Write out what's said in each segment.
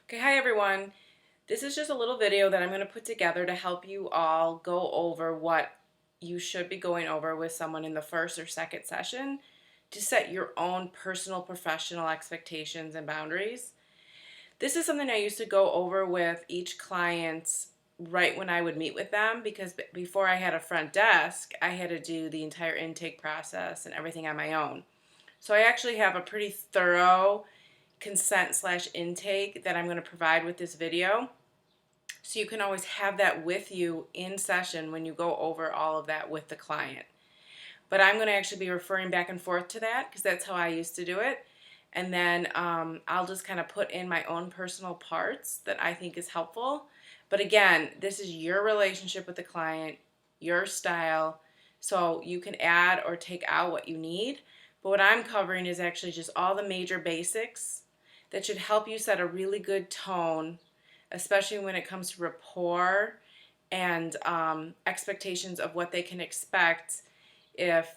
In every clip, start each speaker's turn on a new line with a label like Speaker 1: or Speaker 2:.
Speaker 1: Okay, hi everyone. This is just a little video that I'm going to put together to help you all go over what you should be going over with someone in the first or second session to set your own personal professional expectations and boundaries. This is something I used to go over with each client right when I would meet with them because before I had a front desk, I had to do the entire intake process and everything on my own. So I actually have a pretty thorough consent/intake that I'm going to provide with this video. So you can always have that with you in session when you go over all of that with the client. But I'm going to actually be referring back and forth to that because that's how I used to do it. And then I'll just kind of put in my own personal parts that I think is helpful. But again, this is your relationship with the client, your style. So you can add or take out what you need. But what I'm covering is actually just all the major basics that should help you set a really good tone, especially when it comes to rapport and expectations of what they can expect if,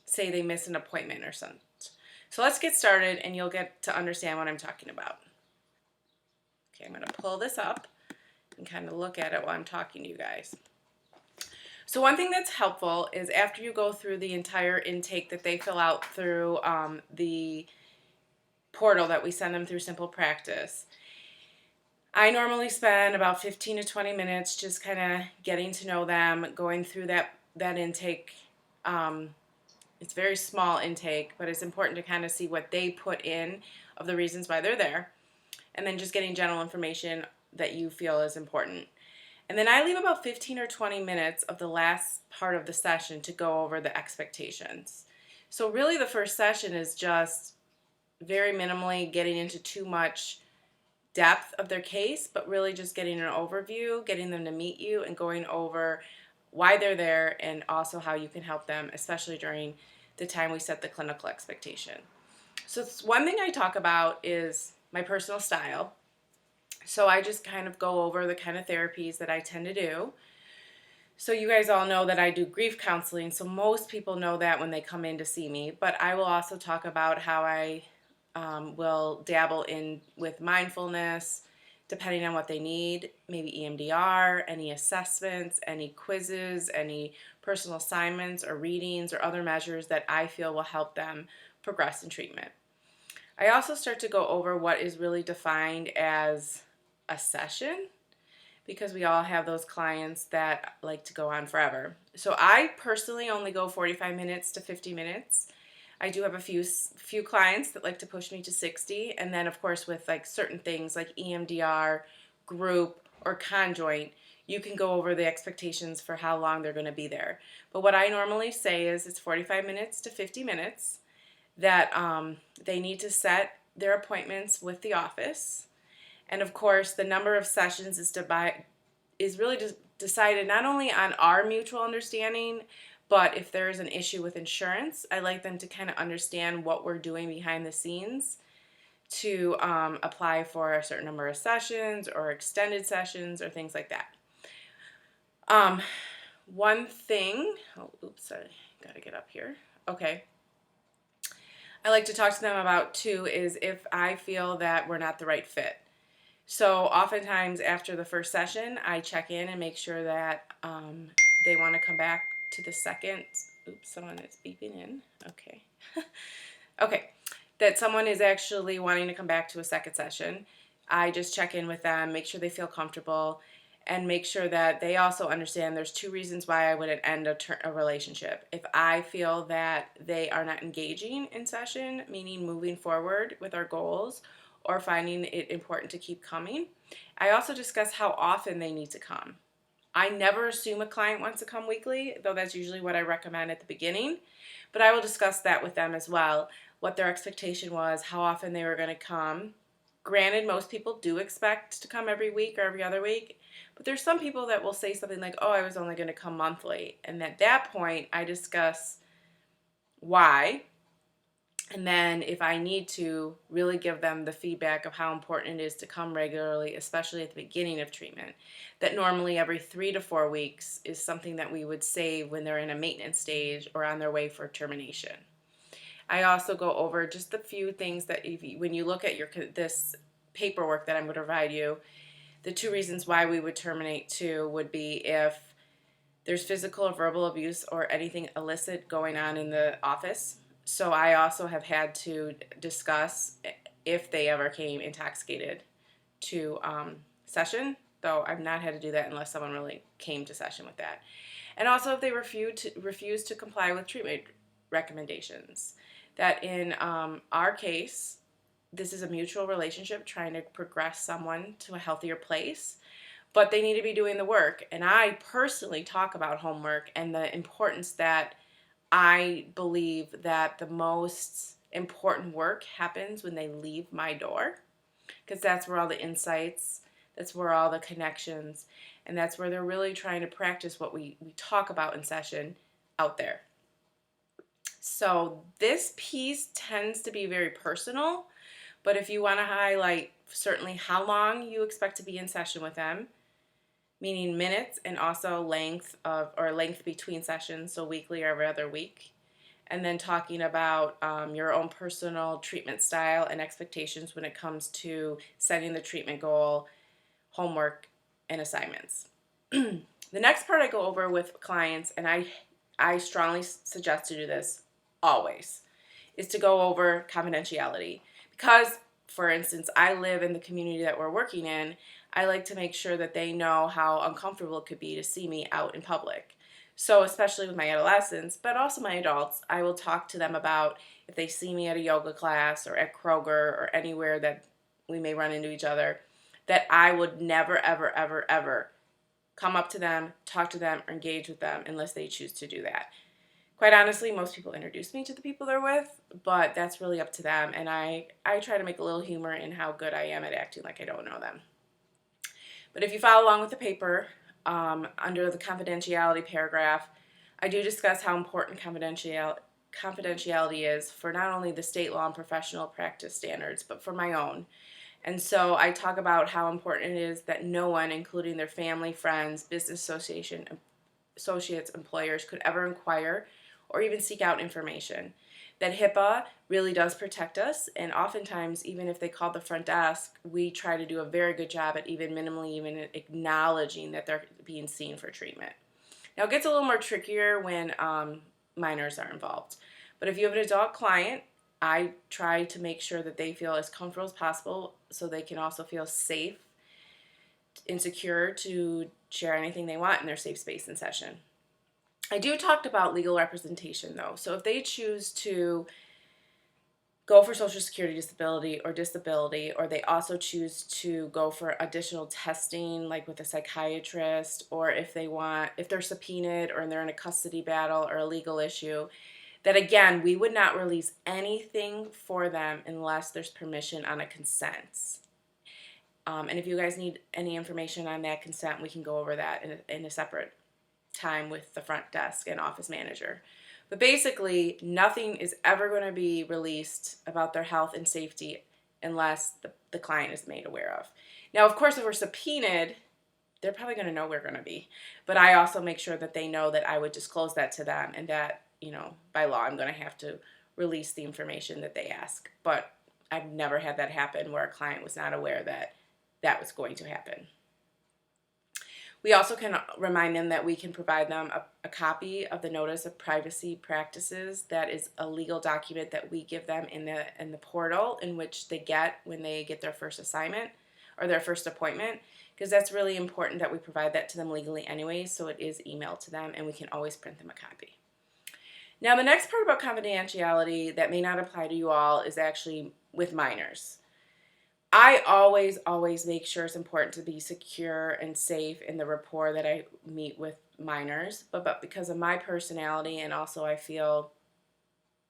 Speaker 1: say, they miss an appointment or something. So let's get started and you'll get to understand what I'm talking about. Okay, I'm going to pull this up and kind of look at it while I'm talking to you guys. So one thing that's helpful is after you go through the entire intake that they fill out through the portal that we send them through Simple Practice, I normally spend about 15 to 20 minutes just kind of getting to know them, going through that intake. It's very small intake, but it's important to kind of see what they put in of the reasons why they're there, and then just getting general information that you feel is important. And then I leave about 15 or 20 minutes of the last part of the session to go over the expectations. So really the first session is just very minimally getting into too much depth of their case, but really just getting an overview, getting them to meet you, and going over why they're there and also how you can help them, especially during the time we set the clinical expectation. So one thing I talk about is my personal style. So I just kind of go over the kind of therapies that I tend to do. So you guys all know that I do grief counseling, so most people know that when they come in to see me, but I will also talk about how I will dabble in with mindfulness, depending on what they need, maybe EMDR, any assessments, any quizzes, any personal assignments or readings or other measures that I feel will help them progress in treatment. I also start to go over what is really defined as a session, because we all have those clients that like to go on forever. So I personally only go 45 minutes to 50 minutes. I do have a few clients that like to push me to 60, and then of course with like certain things like EMDR, group, or conjoint, you can go over the expectations for how long they're going to be there. But what I normally say is it's 45 minutes to 50 minutes that they need to set their appointments with the office. And of course, the number of sessions is really just decided not only on our mutual understanding, but if there is an issue with insurance, I like them to kind of understand what we're doing behind the scenes to apply for a certain number of sessions or extended sessions or things like that. One thing, sorry, gotta get up here. Okay. I like to talk to them about too is if I feel that we're not the right fit. So oftentimes after the first session, I check in and make sure that they want to come back to the second. Oops, someone is beeping in. Okay. Okay. That someone is actually wanting to come back to a second session. I just check in with them, make sure they feel comfortable, and make sure that they also understand there's two reasons why I would end a relationship. If I feel that they are not engaging in session, meaning moving forward with our goals, or finding it important to keep coming. I also discuss how often they need to come. I never assume a client wants to come weekly, though that's usually what I recommend at the beginning, but I will discuss that with them as well, what their expectation was, how often they were going to come. Granted, most people do expect to come every week or every other week, but there's some people that will say something like, oh, I was only going to come monthly. And at that point, I discuss why. And then if I need to, really give them the feedback of how important it is to come regularly, especially at the beginning of treatment. That normally every 3 to 4 weeks is something that we would save when they're in a maintenance stage or on their way for termination. I also go over just a few things that when you look at this paperwork that I'm going to provide you, the 2 reasons why we would terminate too would be if there's physical or verbal abuse or anything illicit going on in the office. So I also have had to discuss if they ever came intoxicated to session, though I've not had to do that unless someone really came to session with that. And also if they refuse to comply with treatment recommendations. That in our case, this is a mutual relationship trying to progress someone to a healthier place, but they need to be doing the work. And I personally talk about homework and the importance that I believe that the most important work happens when they leave my door, because that's where all the insights, that's where all the connections, and that's where they're really trying to practice what we talk about in session out there. So this piece tends to be very personal, but if you want to highlight certainly how long you expect to be in session with them, meaning minutes, and also length between sessions, so weekly or every other week, and then talking about your own personal treatment style and expectations when it comes to setting the treatment goal, homework, and assignments. The next part I go over with clients, and I strongly suggest to do this always, is to go over confidentiality. Because, for instance, I live in the community that we're working in, I like to make sure that they know how uncomfortable it could be to see me out in public. So especially with my adolescents, but also my adults, I will talk to them about if they see me at a yoga class or at Kroger or anywhere that we may run into each other, that I would never, ever, ever, ever come up to them, talk to them, or engage with them unless they choose to do that. Quite honestly, most people introduce me to the people they're with, but that's really up to them. And I try to make a little humor in how good I am at acting like I don't know them. But if you follow along with the paper, under the confidentiality paragraph, I do discuss how important confidentiality is for not only the state law and professional practice standards, but for my own. And so I talk about how important it is that no one, including their family, friends, business associates, employers, could ever inquire or even seek out information. That HIPAA really does protect us, and oftentimes, even if they call the front desk, we try to do a very good job at even acknowledging that they're being seen for treatment. Now, it gets a little more trickier when minors are involved. But if you have an adult client, I try to make sure that they feel as comfortable as possible so they can also feel safe and secure to share anything they want in their safe space in session. I do talk about legal representation though. So if they choose to go for Social Security disability, or they also choose to go for additional testing like with a psychiatrist, or if they're subpoenaed or they're in a custody battle or a legal issue, that again, we would not release anything for them unless there's permission on a consent. And if you guys need any information on that consent, we can go over that in a separate time with the front desk and office manager. But basically, nothing is ever going to be released about their health and safety unless the client is made aware of. Now, of course, if we're subpoenaed, they're probably going to know we're going to be. But I also make sure that they know that I would disclose that to them, and that, by law, I'm going to have to release the information that they ask. But I've never had that happen where a client was not aware that that was going to happen. We also can remind them that we can provide them a copy of the Notice of Privacy Practices. That is a legal document that we give them in the portal, in which they get when they get their first assignment or their first appointment, because that's really important that we provide that to them legally anyway, so it is emailed to them and we can always print them a copy. Now, the next part about confidentiality that may not apply to you all is actually with minors. I always make sure it's important to be secure and safe in the rapport that I meet with minors, but because of my personality and also I feel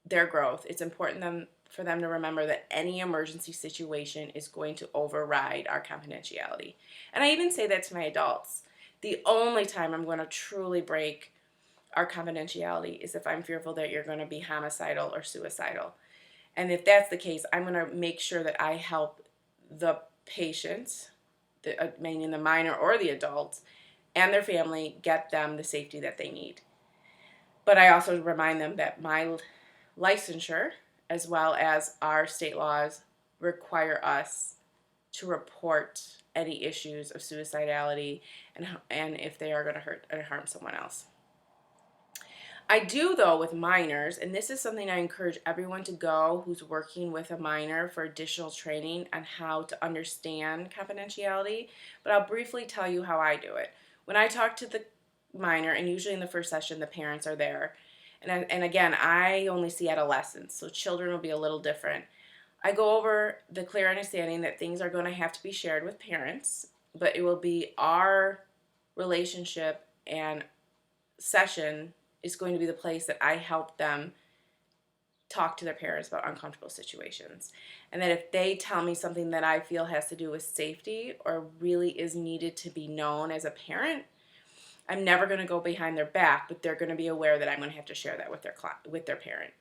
Speaker 1: their growth, it's important for them to remember that any emergency situation is going to override our confidentiality. And I even say that to my adults. The only time I'm going to truly break our confidentiality is if I'm fearful that you're going to be homicidal or suicidal. And if that's the case, I'm going to make sure that I help the patient, meaning the minor or the adult, and their family, get them the safety that they need. But I also remind them that my licensure, as well as our state laws, require us to report any issues of suicidality and if they are going to hurt or harm someone else. I do, though, with minors, and this is something I encourage everyone to go who's working with a minor for additional training on how to understand confidentiality, but I'll briefly tell you how I do it. When I talk to the minor, and usually in the first session, the parents are there, and again, I only see adolescents, so children will be a little different. I go over the clear understanding that things are going to have to be shared with parents, but it will be our relationship and session is going to be the place that I help them talk to their parents about uncomfortable situations. And that if they tell me something that I feel has to do with safety or really is needed to be known as a parent, I'm never going to go behind their back, but they're going to be aware that I'm going to have to share that with their parent.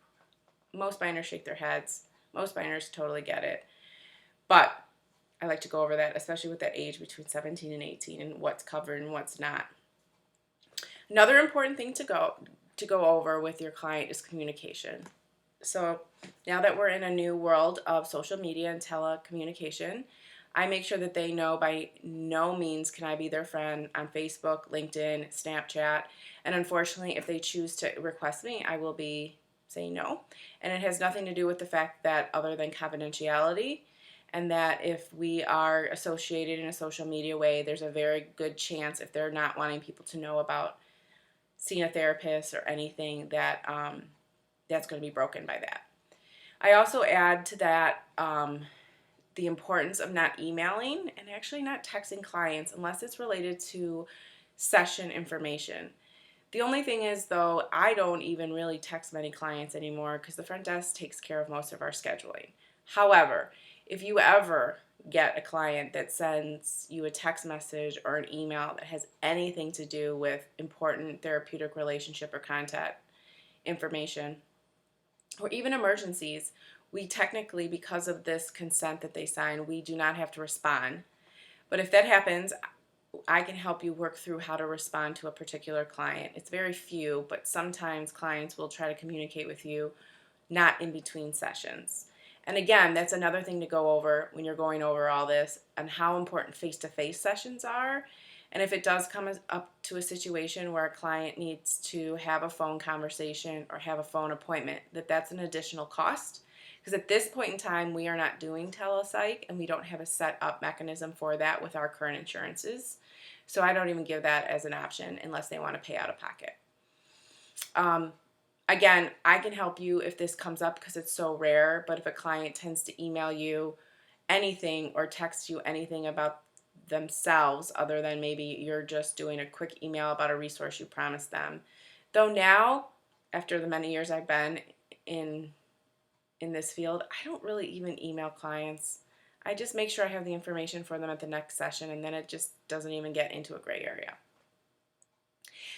Speaker 1: Most minors shake their heads. Most minors totally get it. But I like to go over that, especially with that age between 17 and 18 and what's covered and what's not. Another important thing to go over with your client is communication. So now that we're in a new world of social media and telecommunication, I make sure that they know by no means can I be their friend on Facebook, LinkedIn, Snapchat. And unfortunately, if they choose to request me, I will be saying no. And it has nothing to do with the fact that other than confidentiality, and that if we are associated in a social media way, there's a very good chance if they're not wanting people to know about seeing a therapist or anything that that's going to be broken by that. I also add to that the importance of not emailing and actually not texting clients unless it's related to session information. The only thing is, though, I don't even really text many clients anymore because the front desk takes care of most of our scheduling. However, if you ever get a client that sends you a text message or an email that has anything to do with important therapeutic relationship or contact information, or even emergencies, we technically, because of this consent that they sign, we do not have to respond. But if that happens, I can help you work through how to respond to a particular client. It's very few, but sometimes clients will try to communicate with you not in between sessions. And again, that's another thing to go over when you're going over all this and how important face-to-face sessions are. And if it does come up to a situation where a client needs to have a phone conversation or have a phone appointment, that's an additional cost. Because at this point in time, we are not doing telepsych and we don't have a set up mechanism for that with our current insurances. So I don't even give that as an option unless they want to pay out of pocket. Again, I can help you if this comes up because it's so rare, but if a client tends to email you anything or text you anything about themselves other than maybe you're just doing a quick email about a resource you promised them. Though now, after the many years I've been in this field, I don't really even email clients. I just make sure I have the information for them at the next session, and then it just doesn't even get into a gray area.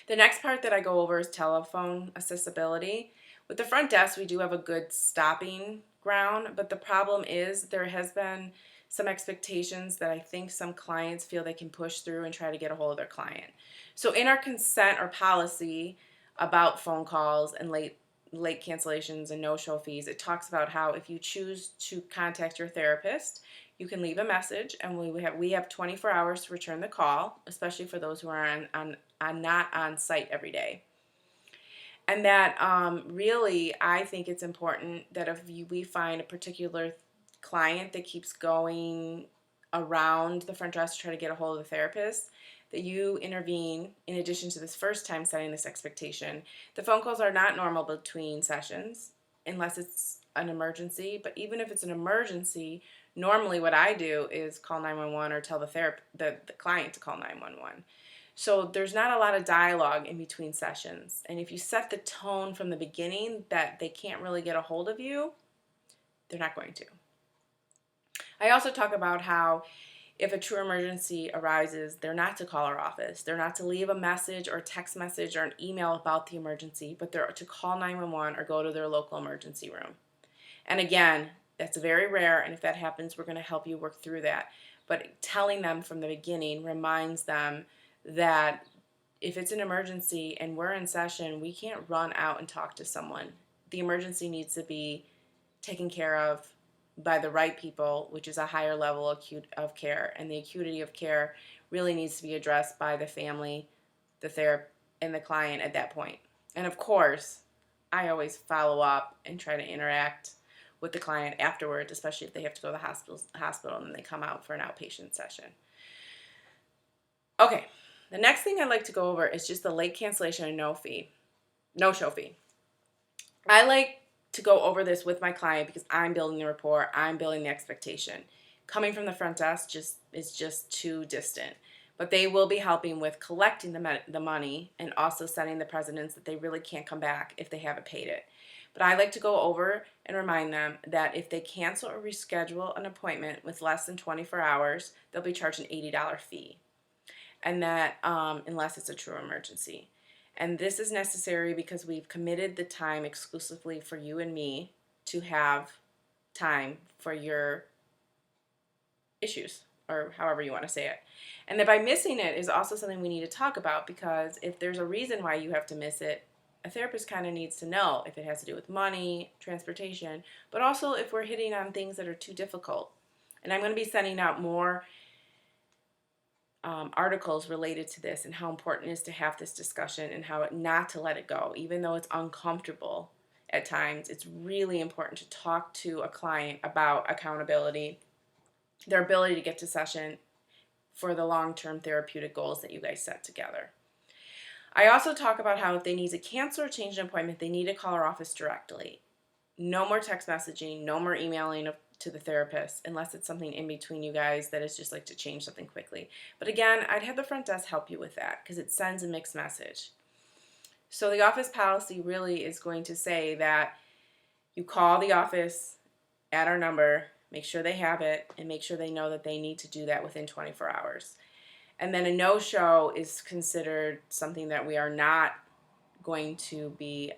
Speaker 1: The next part that I go over is telephone accessibility. With the front desk, we do have a good stopping ground, but the problem is there has been some expectations that I think some clients feel they can push through and try to get a hold of their client. So in our consent or policy about phone calls and late cancellations and no-show fees, it talks about how if you choose to contact your therapist, you can leave a message, and we have 24 hours to return the call, especially for those who are not on site every day. And that really, I think it's important that if we find a particular client that keeps going around the front desk to try to get a hold of the therapist, that you intervene in addition to this first time setting this expectation. The phone calls are not normal between sessions unless it's an emergency, but even if it's an emergency, normally what I do is call 911 or tell the client to call 911. So there's not a lot of dialogue in between sessions. And if you set the tone from the beginning that they can't really get a hold of you, they're not going to. I also talk about how if a true emergency arises, they're not to call our office. They're not to leave a message or a text message or an email about the emergency, but they're to call 911 or go to their local emergency room. And again, that's very rare, and if that happens, we're going to help you work through that. But telling them from the beginning reminds them that if it's an emergency and we're in session, we can't run out and talk to someone. The emergency needs to be taken care of by the right people, which is a higher level of care. And the acuity of care really needs to be addressed by the family, the therapist, and the client at that point. And of course, I always follow up and try to interact with the client afterwards, especially if they have to go to the hospital and they come out for an outpatient session. Okay, the next thing I'd like to go over is just the late cancellation and no-show fee. I like to go over this with my client because I'm building the rapport, I'm building the expectation. Coming from the front desk is just too distant. But they will be helping with collecting the money and also setting the precedence that they really can't come back if they haven't paid it. But I like to go over and remind them that if they cancel or reschedule an appointment with less than 24 hours, they'll be charged an $80 fee. And that unless it's a true emergency. And this is necessary because we've committed the time exclusively for you and me to have time for your issues, or however you want to say it. And that by missing it is also something we need to talk about, because if there's a reason why you have to miss it, a therapist kind of needs to know if it has to do with money, transportation, but also if we're hitting on things that are too difficult. And I'm going to be sending out more articles related to this and how important it is to have this discussion and how not to let it go. Even though it's uncomfortable at times, it's really important to talk to a client about accountability, their ability to get to session for the long-term therapeutic goals that you guys set together. I also talk about how if they need to cancel or change an appointment, they need to call our office directly. No more text messaging, no more emailing to the therapist unless it's something in between you guys that is just like to change something quickly. But again, I'd have the front desk help you with that because it sends a mixed message. So the office policy really is going to say that you call the office at our number, make sure they have it, and make sure they know that they need to do that within 24 hours. And then a no-show is considered something that we are not going to be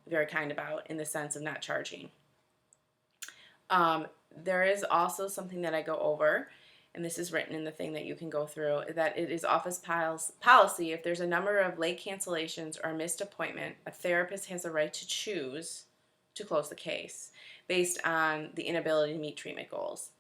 Speaker 1: very kind about in the sense of not charging. There is also something that I go over, and this is written in the thing that you can go through, that it is office policy. If there's a number of late cancellations or a missed appointment, a therapist has the right to choose to close the case based on the inability to meet treatment goals.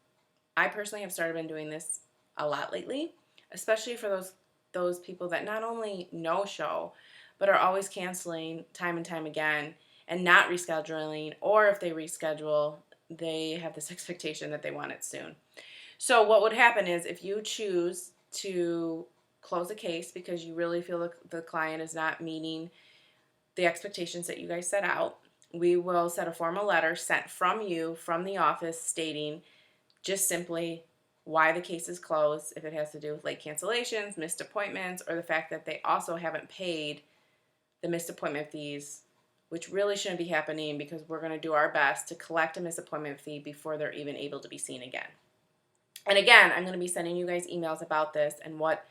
Speaker 1: I personally have started been doing this a lot lately, especially for those people that not only no-show, but are always canceling time and time again and not rescheduling, or if they reschedule, they have this expectation that they want it soon. So what would happen is if you choose to close a case because you really feel the client is not meeting the expectations that you guys set out, we will set a formal letter sent from you, from the office, stating just simply why the case is closed, if it has to do with late cancellations, missed appointments, or the fact that they also haven't paid the missed appointment fees, which really shouldn't be happening because we're going to do our best to collect a missed appointment fee before they're even able to be seen again. And again, I'm going to be sending you guys emails about this and what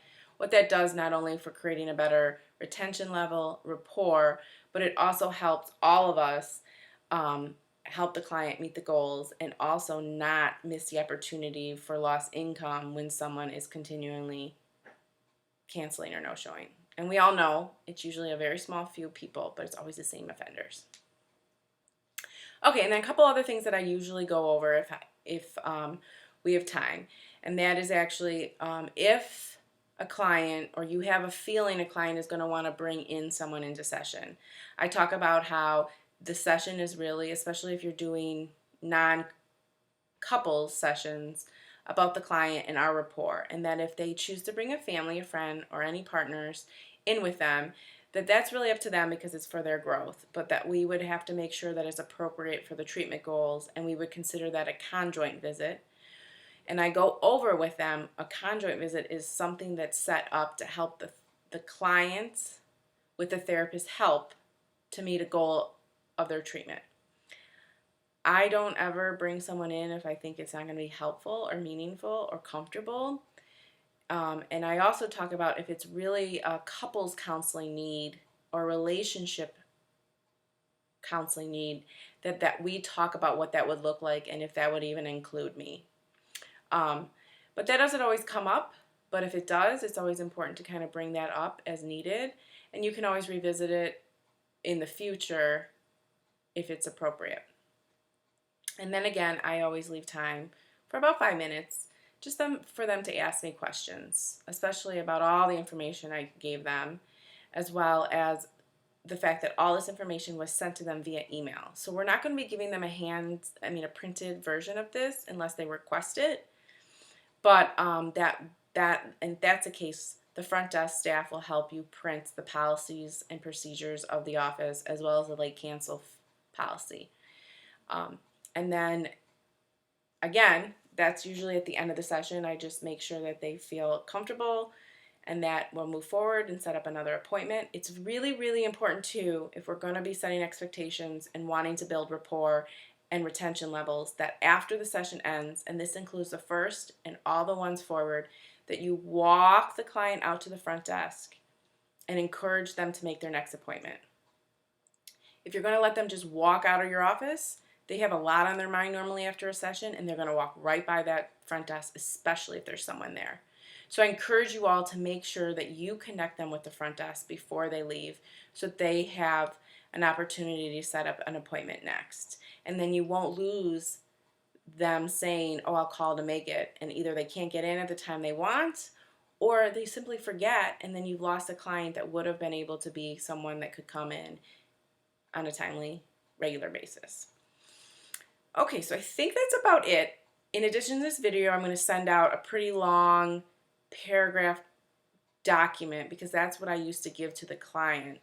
Speaker 1: that does, not only for creating a better retention level, rapport, but it also helps all of us help the client meet the goals and also not miss the opportunity for lost income when someone is continually canceling or no-showing. And we all know it's usually a very small few people, but it's always the same offenders. Okay, and then a couple other things that I usually go over if we have time, and that is actually if a client, or you have a feeling a client is going to want to bring in someone into session. I talk about how the session is really, especially if you're doing non-couple sessions, about the client and our rapport, and that if they choose to bring a family, a friend, or any partners in with them, that's really up to them because it's for their growth, but that we would have to make sure that it's appropriate for the treatment goals, and we would consider that a conjoint visit. And I go over with them, a conjoint visit is something that's set up to help the clients with the therapist's help to meet a goal of their treatment. I don't ever bring someone in if I think it's not going to be helpful or meaningful or comfortable. And I also talk about if it's really a couples counseling need or relationship counseling need, that we talk about what that would look like and if that would even include me. But that doesn't always come up, but if it does, it's always important to kind of bring that up as needed, and you can always revisit it in the future if it's appropriate. And then again, I always leave time for about 5 minutes just for them to ask me questions, especially about all the information I gave them, as well as the fact that all this information was sent to them via email. So we're not going to be giving them a printed version of this unless they request it. But and that's the case. The front desk staff will help you print the policies and procedures of the office as well as the late cancel policy. And then again, that's usually at the end of the session. I just make sure that they feel comfortable and that we'll move forward and set up another appointment. It's really, really important too, if we're going to be setting expectations and wanting to build rapport and retention levels, that after the session ends, and this includes the first and all the ones forward, that you walk the client out to the front desk and encourage them to make their next appointment. If you're going to let them just walk out of your office, they have a lot on their mind normally after a session, and they're going to walk right by that front desk, especially if there's someone there. So I encourage you all to make sure that you connect them with the front desk before they leave so that they have an opportunity to set up an appointment next. And then you won't lose them saying, oh, I'll call to make it, and either they can't get in at the time they want or they simply forget, and then you've lost a client that would have been able to be someone that could come in on a timely, regular basis. Okay, so I think that's about it. In addition to this video, I'm going to send out a pretty long paragraph document because that's what I used to give to the client.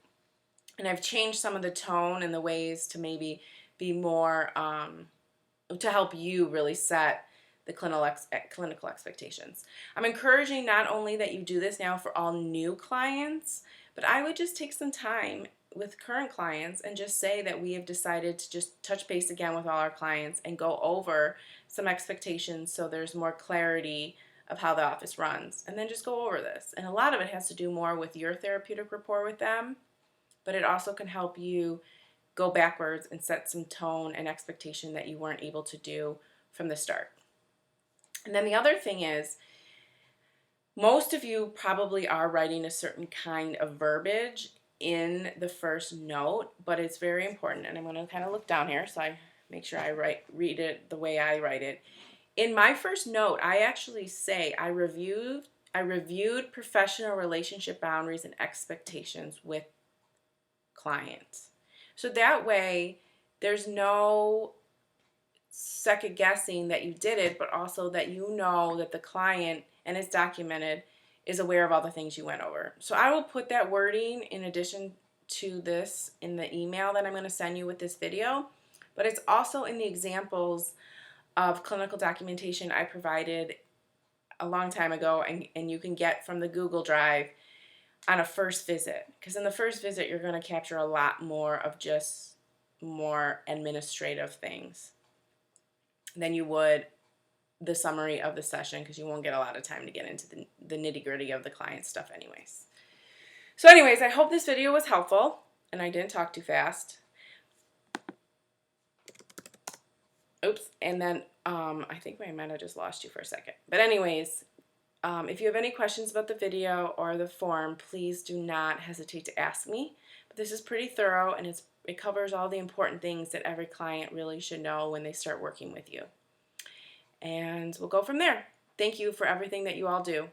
Speaker 1: And I've changed some of the tone and the ways to maybe be more, to help you really set the clinical expectations. I'm encouraging not only that you do this now for all new clients, but I would just take some time with current clients and just say that we have decided to just touch base again with all our clients and go over some expectations so there's more clarity of how the office runs, and then just go over this. And a lot of it has to do more with your therapeutic rapport with them, but it also can help you go backwards and set some tone and expectation that you weren't able to do from the start. And then the other thing is, most of you probably are writing a certain kind of verbiage in the first note, but it's very important, and I'm going to kind of look down here so I make sure I read it the way I write it. In my first note, I actually say I reviewed professional relationship boundaries and expectations with clients. So that way, there's no second guessing that you did it, but also that you know that the client, and it's documented, is aware of all the things you went over. So I will put that wording in addition to this in the email that I'm going to send you with this video, but it's also in the examples of clinical documentation I provided a long time ago, and you can get from the Google Drive on a first visit. Because in the first visit, you're going to capture a lot more of just more administrative things than you would the summary of the session, because you won't get a lot of time to get into the nitty-gritty of the client stuff anyways. So anyways, I hope this video was helpful and I didn't talk too fast. Oops, and then I think I might have just lost you for a second. But anyways, if you have any questions about the video or the form, please do not hesitate to ask me. But this is pretty thorough, and it covers all the important things that every client really should know when they start working with you. And we'll go from there. Thank you for everything that you all do.